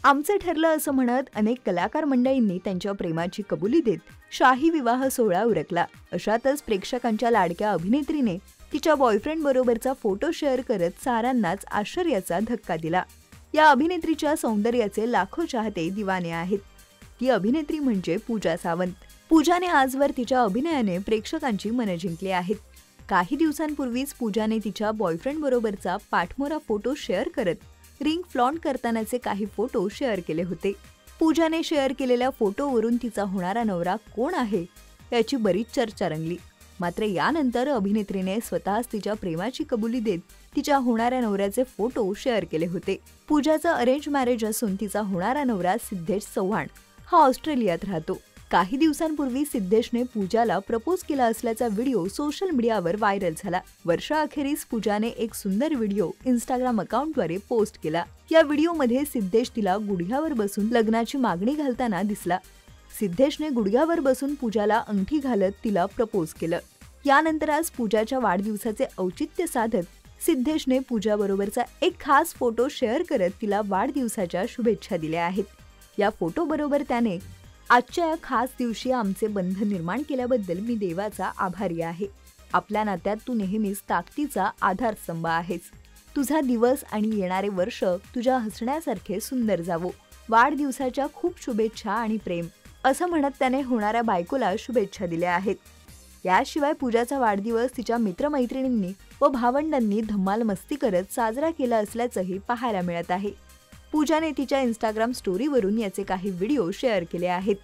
आमचं ठरलं असं म्हणत अनेक कलाकार मंडळींनी त्यांच्या प्रेमाची कबुली देत शाही विवाह सोहळा उरकला। अशातच प्रेक्षकांच्या लाडक्या अभिनेत्रीने तिच्या बॉयफ्रेंड बरोबरचा फोटो शेअर करत साऱ्यांनाच आश्चर्याचा धक्का दिला। या अभिनेत्रीच्या सौंदर्याचे लाखो चाहते दिवाने आहेत। ती अभिनेत्री म्हणजे पूजा सावंत। पूजाने आजवर तिच्या अभिनयाने प्रेक्षकांची मने जिंकली आहेत। काही दिवसांपूर्वीच पूजाने तिच्या बॉयफ्रेंड बरोबरचा पाठमोरा फोटो शेअर करत रिंग फ्लॉन्ट करतानाचे काही फोटो शेअर केले होते। पूजाने शेअर केलेल्या फोटोवरून तिचा होणारा नवरा कोण आहे याची बरीच चर्चा रंगली। मात्र यानंतर अभिनेत्रीने स्वतःच तिच्या प्रेमाची कबुली देत तिच्या होणाऱ्या नवऱ्याचे फोटो शेअर केले होते। पूजाचं अरेंज मॅरेज असून तिचा होणारा नवरा सिद्धेश चव्हाण हा ऑस्ट्रेलियात राहतो। काही दिवसांपूर्वी सिद्धेशने पूजाला प्रपोज केला असल्याचा व्हिडिओ सोशल मीडियावर व्हायरल झाला। वर्षाअखेरीस पूजाने एक सुंदर व्हिडिओ इंस्टाग्राम अकाउंटद्वारे पोस्ट केला। या व्हिडिओमध्ये सिद्धेश तिला गुडघ्यावर बसून लग्नाची मागणी घालताना दिसला। सिद्धेशने गुडघ्यावर बसून पूजाला अंगठी घालत तिला प्रपोज केलं। यानंतर आज पूजाच्या वाढदिवसाचे औचित्य साधत सिद्धेशने पूजाबरोबरचा एक खास फोटो शेअर करत तिला वाढदिवसाच्या शुभेच्छा दिल्या आहेत। या फोटोबरोबर त्याने आजच्या या खास दिवशी आमचे बंधन निर्माण केल्याबद्दल मी देवाचा आभारी आहे। आपल्या नात्यात तू नेहमीच ताकदीचा आधारस्तंभ आहेस। तुझा दिवस आणि येणारे वर्ष तुझ्या हसण्यासारखे सुंदर जावो। वाढदिवसाच्या खूप शुभेच्छा आणि प्रेम, असं म्हणत त्याने होणाऱ्या बायकोला शुभेच्छा दिल्या आहेत। याशिवाय पूजाचा वाढदिवस तिच्या मित्रमैत्रिणींनी व भावंडांनी धम्माल मस्ती करत साजरा केला असल्याचंही पाहायला मिळत आहे। पूजाने तिच्या इंस्टाग्राम स्टोरीवरून याचे काही व्हिडिओ शेअर केले आहेत।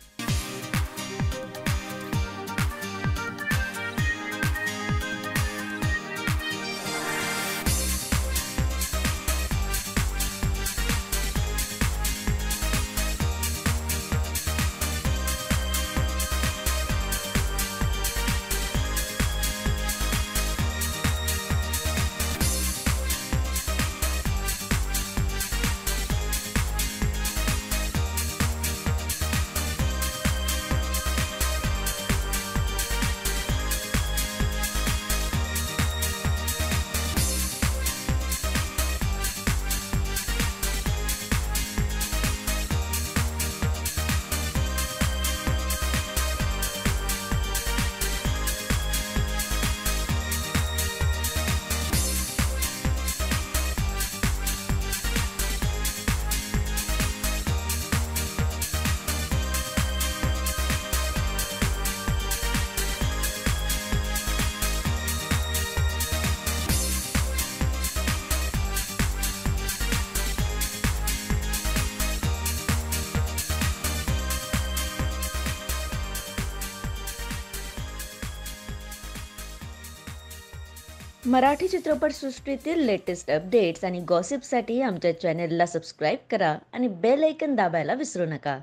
मराठी चित्रपटसृष्टीतील लेटेस्ट अपडेट्स आणि गॉसिपसाठी आमच्या चॅनेलला सबस्क्राईब करा आणि बेल आयकॉन दाबायला विसरू नका।